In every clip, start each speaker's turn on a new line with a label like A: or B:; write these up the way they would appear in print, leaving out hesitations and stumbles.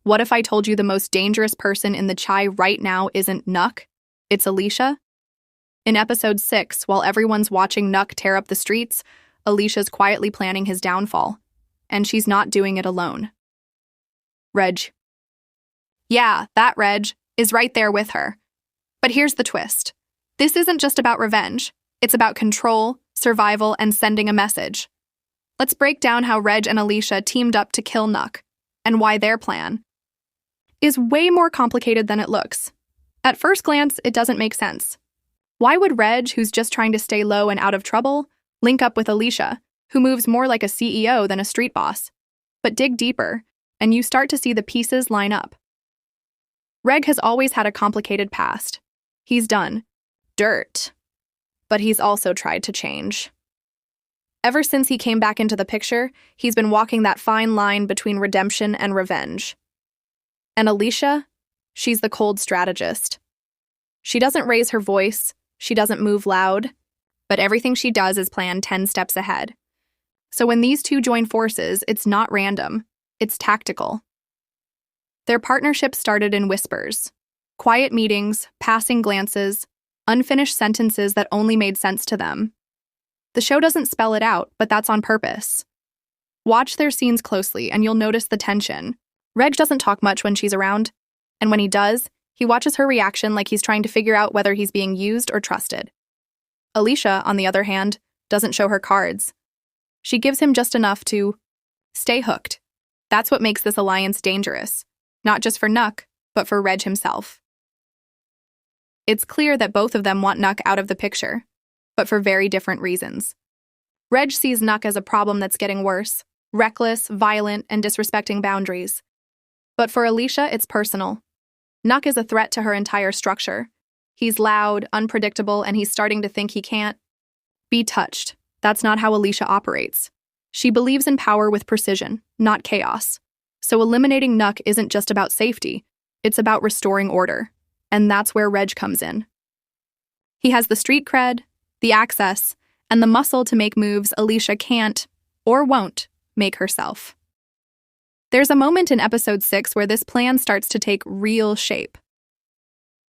A: What if I told you the most dangerous person in the chai right now isn't Nuck? It's Alicia? In episode 6, while everyone's watching Nuck tear up the streets, Alicia's quietly planning his downfall. And she's not doing it alone. Reg. Yeah, that Reg is right there with her. But here's the twist. This isn't just about revenge. It's about control, survival, and sending a message. Let's break down how Reg and Alicia teamed up to kill Nuck, and why their plan is way more complicated than it looks. At first glance, it doesn't make sense. Why would Reg, who's just trying to stay low and out of trouble, link up with Alicia, who moves more like a CEO than a street boss? But dig deeper, and you start to see the pieces line up. Reg has always had a complicated past. He's done dirt, but he's also tried to change. Ever since he came back into the picture, he's been walking that fine line between redemption and revenge. And Alicia, she's the cold strategist. She doesn't raise her voice, she doesn't move loud, but everything she does is planned 10 steps ahead. So when these two join forces, it's not random, it's tactical. Their partnership started in whispers, quiet meetings, passing glances, unfinished sentences that only made sense to them. The show doesn't spell it out, but that's on purpose. Watch their scenes closely and you'll notice the tension. Reg doesn't talk much when she's around, and when he does, he watches her reaction like he's trying to figure out whether he's being used or trusted. Alicia, on the other hand, doesn't show her cards. She gives him just enough to stay hooked. That's what makes this alliance dangerous, not just for Nuck, but for Reg himself. It's clear that both of them want Nuck out of the picture, but for very different reasons. Reg sees Nuck as a problem that's getting worse, reckless, violent, and disrespecting boundaries. But for Alicia, it's personal. Nuck is a threat to her entire structure. He's loud, unpredictable, and he's starting to think he can't be touched. That's not how Alicia operates. She believes in power with precision, not chaos. So eliminating Nuck isn't just about safety, it's about restoring order. And that's where Reg comes in. He has the street cred, the access, and the muscle to make moves Alicia can't, or won't, make herself. There's a moment in episode 6 where this plan starts to take real shape.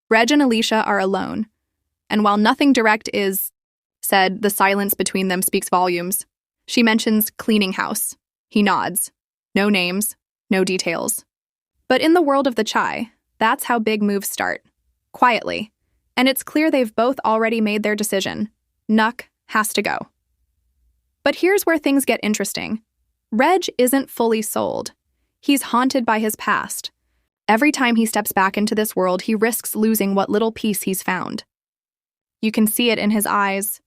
A: Reg and Alicia are alone, and while nothing direct is said, the silence between them speaks volumes. She mentions cleaning house. He nods. No names, no details. But in the world of the chai, that's how big moves start. Quietly. And it's clear they've both already made their decision. Nuck has to go. But here's where things get interesting. Reg isn't fully sold. He's haunted by his past. Every time he steps back into this world, he risks losing what little peace he's found. You can see it in his eyes.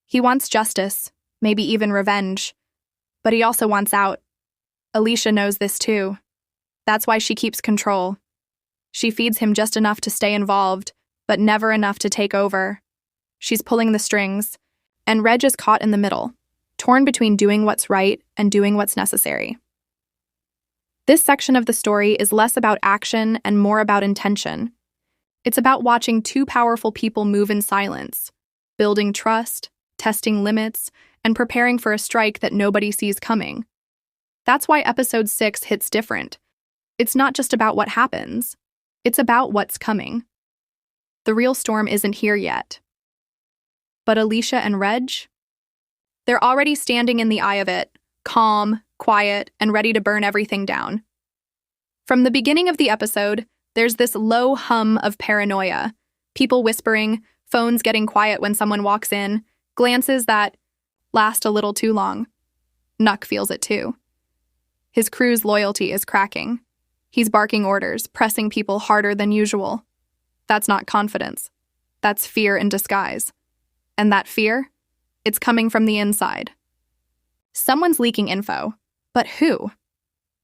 A: He wants justice, maybe even revenge. But he also wants out. Alicia knows this too. That's why she keeps control. She feeds him just enough to stay involved, but never enough to take over. She's pulling the strings, and Reg is caught in the middle, torn between doing what's right and doing what's necessary. This section of the story is less about action and more about intention. It's about watching two powerful people move in silence, building trust, testing limits, and preparing for a strike that nobody sees coming. That's why episode 6 hits different. It's not just about what happens. It's about what's coming. The real storm isn't here yet. But Alicia and Reg? They're already standing in the eye of it, calm, quiet, and ready to burn everything down. From the beginning of the episode, there's this low hum of paranoia. People whispering, phones getting quiet when someone walks in, glances that last a little too long. Nuck feels it too. His crew's loyalty is cracking. He's barking orders, pressing people harder than usual. That's not confidence. That's fear in disguise. And that fear? It's coming from the inside. Someone's leaking info. But who?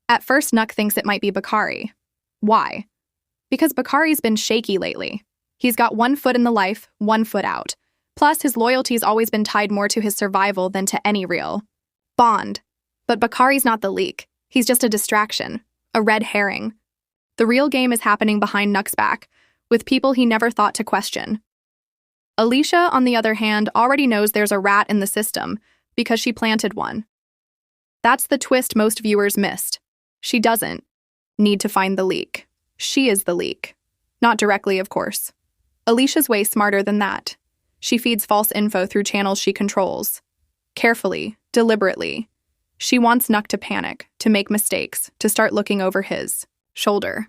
A: At first, Nuck thinks it might be Bakari. Why? Because Bakari's been shaky lately. He's got one foot in the life, one foot out. Plus, his loyalty's always been tied more to his survival than to any real bond. But Bakari's not the leak. He's just a distraction, a red herring. The real game is happening behind Nuck's back, with people he never thought to question. Alicia, on the other hand, already knows there's a rat in the system because she planted one. That's the twist most viewers missed. She doesn't. need to find the leak. She is the leak. Not directly, of course. Alicia's way smarter than that. She feeds false info through channels she controls. Carefully, deliberately. She wants Nuck to panic, to make mistakes, to start looking over his shoulder.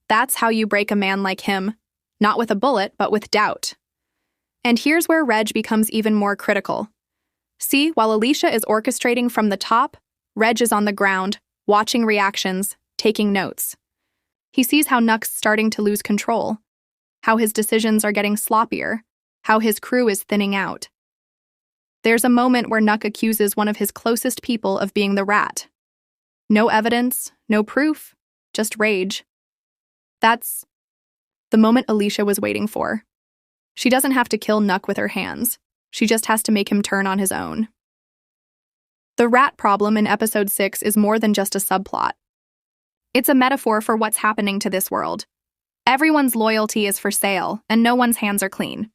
A: That's how you break a man like him. Not with a bullet, but with doubt. And here's where Reg becomes even more critical. See, while Alicia is orchestrating from the top, Reg is on the ground, watching reactions, taking notes. He sees how Nuck's starting to lose control, how his decisions are getting sloppier, how his crew is thinning out. There's a moment where Nuck accuses one of his closest people of being the rat. No evidence, no proof, just rage. That's the moment Alicia was waiting for. She doesn't have to kill Nuck with her hands. She just has to make him turn on his own. The rat problem in episode 6 is more than just a subplot. It's a metaphor for what's happening to this world. Everyone's loyalty is for sale, and no one's hands are clean.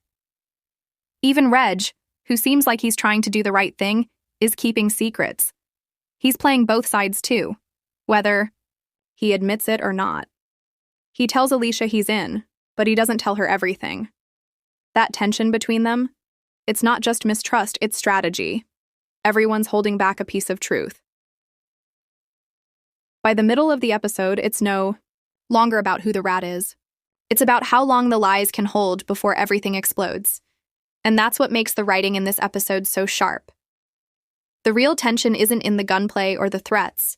A: Even Reg, who seems like he's trying to do the right thing, is keeping secrets. He's playing both sides too, whether he admits it or not. He tells Alicia he's in, but he doesn't tell her everything. That tension between them, it's not just mistrust, it's strategy. Everyone's holding back a piece of truth. By the middle of the episode, it's no longer about who the rat is. It's about how long the lies can hold before everything explodes. And that's what makes the writing in this episode so sharp. The real tension isn't in the gunplay or the threats.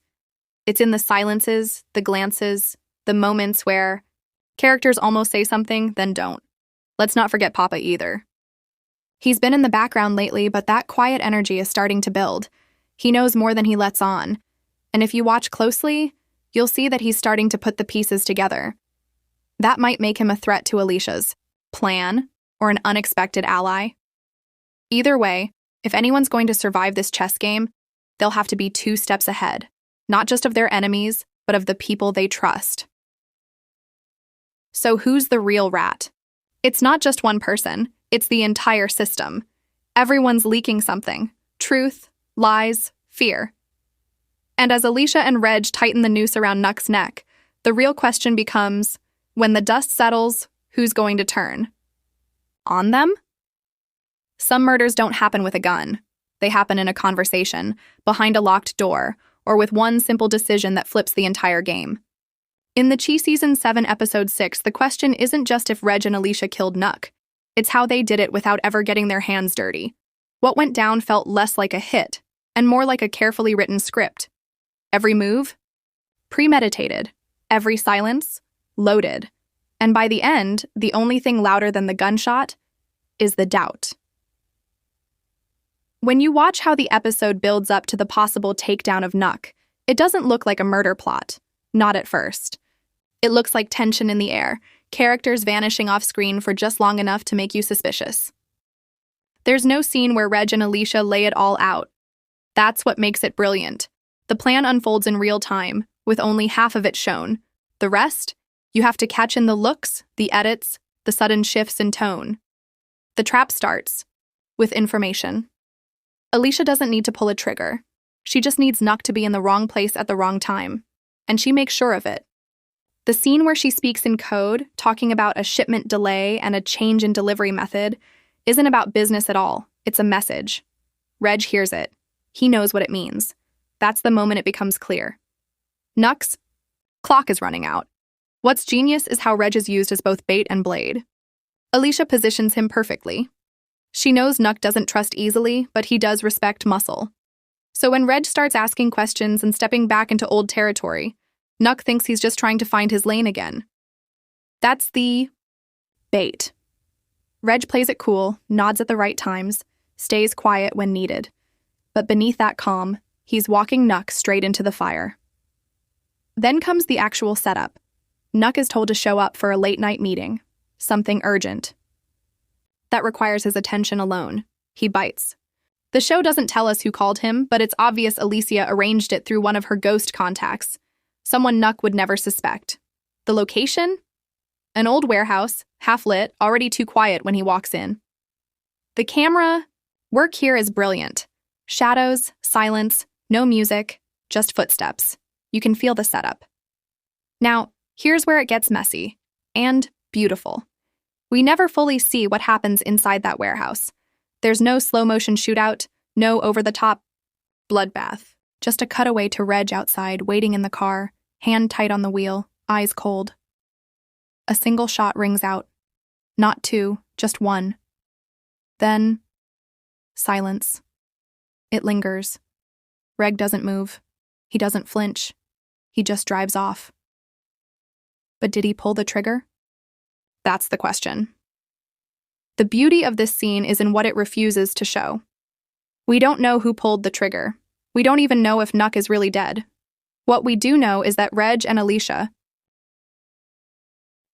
A: It's in the silences, the glances, the moments where characters almost say something, then don't. Let's not forget Papa either. He's been in the background lately, but that quiet energy is starting to build. He knows more than he lets on. And if you watch closely, you'll see that he's starting to put the pieces together. That might make him a threat to Alicia's plan or an unexpected ally. Either way, if anyone's going to survive this chess game, they'll have to be 2 steps ahead, not just of their enemies, but of the people they trust. So who's the real rat? It's not just one person, it's the entire system. Everyone's leaking something: truth, lies, fear. And as Alicia and Reg tighten the noose around Nuck's neck, the real question becomes, when the dust settles, who's going to turn? On them? Some murders don't happen with a gun. They happen in a conversation, behind a locked door, or with one simple decision that flips the entire game. In the Chi Season 7, Episode 6, the question isn't just if Reg and Alicia killed Nuck. It's how they did it without ever getting their hands dirty. What went down felt less like a hit, and more like a carefully written script. Every move? Premeditated. Every silence? Loaded. And by the end, the only thing louder than the gunshot is the doubt. When you watch how the episode builds up to the possible takedown of Nuck, it doesn't look like a murder plot. Not at first. It looks like tension in the air, characters vanishing off screen for just long enough to make you suspicious. There's no scene where Reg and Alicia lay it all out. That's what makes it brilliant. The plan unfolds in real time, with only half of it shown. The rest, you have to catch in the looks, the edits, the sudden shifts in tone. The trap starts with information. Alicia doesn't need to pull a trigger. She just needs Nuck to be in the wrong place at the wrong time. And she makes sure of it. The scene where she speaks in code, talking about a shipment delay and a change in delivery method, isn't about business at all. It's a message. Reg hears it. He knows what it means. That's the moment it becomes clear. Nuck's clock is running out. What's genius is how Reg is used as both bait and blade. Alicia positions him perfectly. She knows Nuck doesn't trust easily, but he does respect muscle. So when Reg starts asking questions and stepping back into old territory, Nuck thinks he's just trying to find his lane again. That's the bait. Reg plays it cool, nods at the right times, stays quiet when needed. But beneath that calm, he's walking Nuck straight into the fire. Then comes the actual setup. Nuck is told to show up for a late-night meeting, something urgent. That requires his attention alone. He bites. The show doesn't tell us who called him, but it's obvious Alicia arranged it through one of her ghost contacts, someone Nuck would never suspect. The location? An old warehouse, half-lit, already too quiet when he walks in. The camera work here is brilliant. Shadows, silence, no music, just footsteps. You can feel the setup. Now, here's where it gets messy and beautiful. We never fully see what happens inside that warehouse. There's no slow-motion shootout, no over-the-top bloodbath, just a cutaway to Reg outside, waiting in the car, hand tight on the wheel, eyes cold. A single shot rings out. Not two, just one. Then, silence. It lingers. Reg doesn't move. He doesn't flinch. He just drives off. But did he pull the trigger? That's the question. The beauty of this scene is in what it refuses to show. We don't know who pulled the trigger. We don't even know if Nuck is really dead. What we do know is that Reg and Alicia.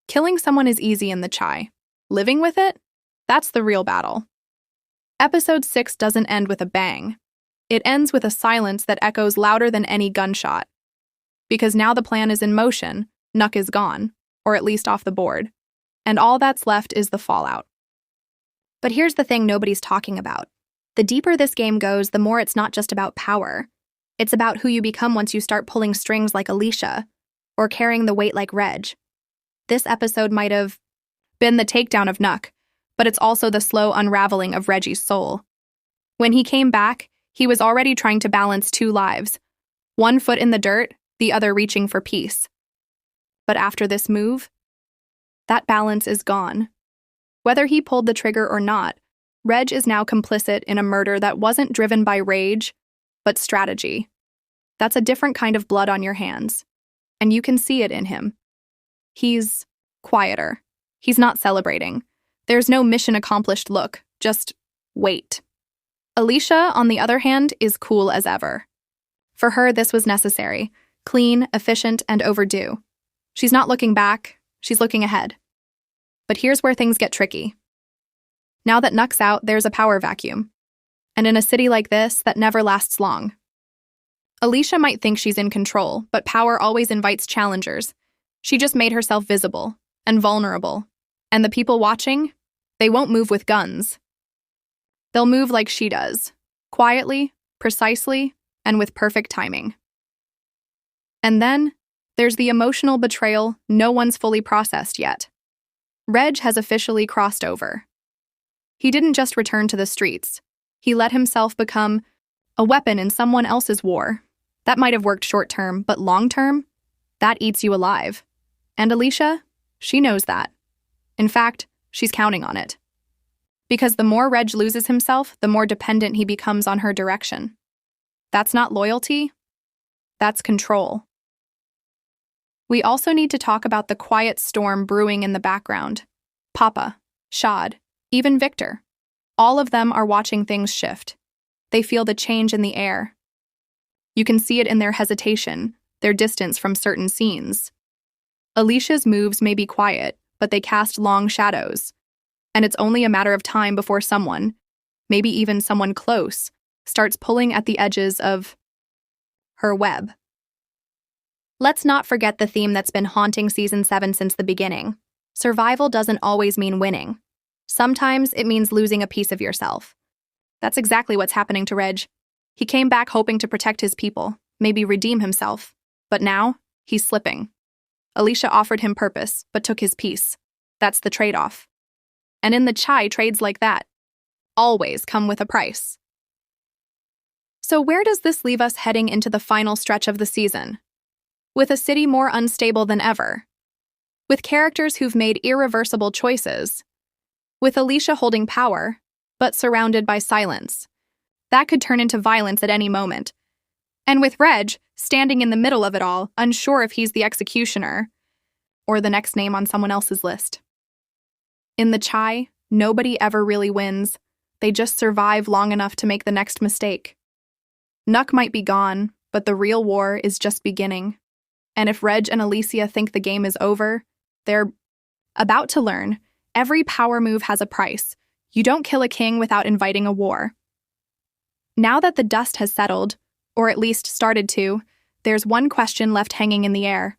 A: Killing someone is easy in the chai. Living with it? That's the real battle. Episode 6 doesn't end with a bang. It ends with a silence that echoes louder than any gunshot. Because now the plan is in motion, Nuck is gone, or at least off the board. And all that's left is the fallout. But here's the thing nobody's talking about. The deeper this game goes, the more it's not just about power. It's about who you become once you start pulling strings like Alicia, or carrying the weight like Reg. This episode might have been the takedown of Nuck, but it's also the slow unraveling of Reggie's soul. When he came back, he was already trying to balance two lives, one foot in the dirt, the other reaching for peace. But after this move, that balance is gone. Whether he pulled the trigger or not, Reg is now complicit in a murder that wasn't driven by rage, but strategy. That's a different kind of blood on your hands, and you can see it in him. He's quieter. He's not celebrating. There's no mission accomplished look, just wait. Alicia, on the other hand, is cool as ever. For her, this was necessary, clean, efficient, and overdue. She's not looking back, she's looking ahead. But here's where things get tricky. Now that Nuck's out, there's a power vacuum. And in a city like this, that never lasts long. Alicia might think she's in control, but power always invites challengers. She just made herself visible and vulnerable. And the people watching, they won't move with guns. They'll move like she does, quietly, precisely, and with perfect timing. And then, there's the emotional betrayal no one's fully processed yet. Reg has officially crossed over. He didn't just return to the streets. He let himself become a weapon in someone else's war. That might have worked short-term, but long-term, that eats you alive. And Alicia, she knows that. In fact, she's counting on it. Because the more Reg loses himself, the more dependent he becomes on her direction. That's not loyalty, that's control. We also need to talk about the quiet storm brewing in the background. Papa, Shad, even Victor. All of them are watching things shift. They feel the change in the air. You can see it in their hesitation, their distance from certain scenes. Alicia's moves may be quiet, but they cast long shadows. And it's only a matter of time before someone, maybe even someone close, starts pulling at the edges of her web. Let's not forget the theme that's been haunting Season 7 since the beginning. Survival doesn't always mean winning. Sometimes it means losing a piece of yourself. That's exactly what's happening to Reg. He came back hoping to protect his people, maybe redeem himself. But now, he's slipping. Alicia offered him purpose, but took his peace. That's the trade-off. And in the chai, trades like that always come with a price. So where does this leave us heading into the final stretch of the season? With a city more unstable than ever. With characters who've made irreversible choices. With Alicia holding power, but surrounded by silence. That could turn into violence at any moment. And with Reg standing in the middle of it all, unsure if he's the executioner or the next name on someone else's list. In the chai, nobody ever really wins. They just survive long enough to make the next mistake. Nuck might be gone, but the real war is just beginning. And if Reg and Alicia think the game is over, they're about to learn. Every power move has a price. You don't kill a king without inviting a war. Now that the dust has settled, or at least started to, there's one question left hanging in the air.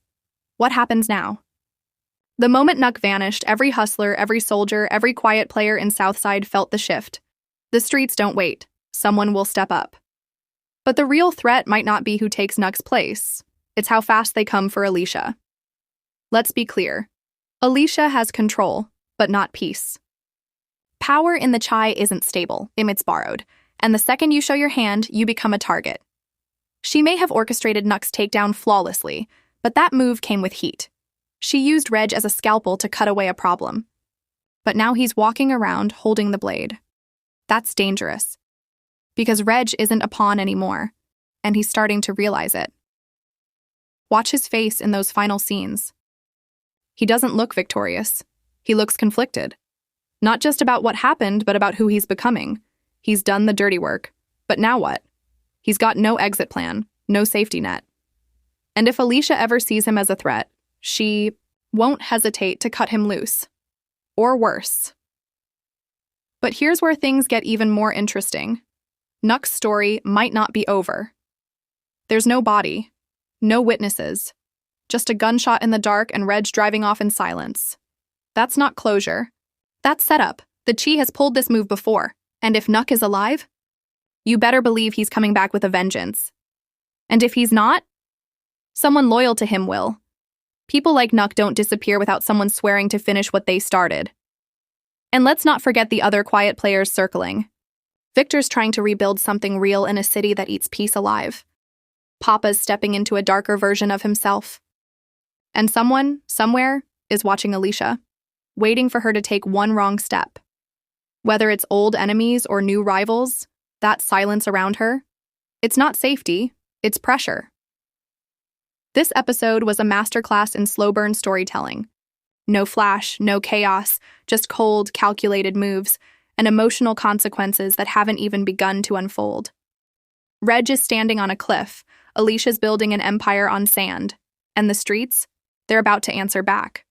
A: What happens now? The moment Nuck vanished, every hustler, every soldier, every quiet player in Southside felt the shift. The streets don't wait. Someone will step up. But the real threat might not be who takes Nuck's place. It's how fast they come for Alicia. Let's be clear. Alicia has control, but not peace. Power in the chai isn't stable, it's borrowed, and the second you show your hand, you become a target. She may have orchestrated Nuck's takedown flawlessly, but that move came with heat. She used Reg as a scalpel to cut away a problem. But now he's walking around holding the blade. That's dangerous. Because Reg isn't a pawn anymore, and he's starting to realize it. Watch his face in those final scenes. He doesn't look victorious. He looks conflicted. Not just about what happened, but about who he's becoming. He's done the dirty work. But now what? He's got no exit plan, no safety net. And if Alicia ever sees him as a threat, she won't hesitate to cut him loose. Or worse. But here's where things get even more interesting. Nuck's story might not be over. There's no body, no witnesses, just a gunshot in the dark and Reg driving off in silence. That's not closure. That's setup. The Chi has pulled this move before, and if Nuck is alive, you better believe he's coming back with a vengeance. And if he's not, someone loyal to him will. People like Nuck don't disappear without someone swearing to finish what they started. And let's not forget the other quiet players circling. Victor's trying to rebuild something real in a city that eats peace alive. Papa's stepping into a darker version of himself. And someone, somewhere, is watching Alicia, waiting for her to take one wrong step. Whether it's old enemies or new rivals, that silence around her, it's not safety, it's pressure. This episode was a masterclass in slow burn storytelling. No flash, no chaos, just cold, calculated moves, and emotional consequences that haven't even begun to unfold. Reg is standing on a cliff, Alicia's building an empire on sand, and the streets, they're about to answer back.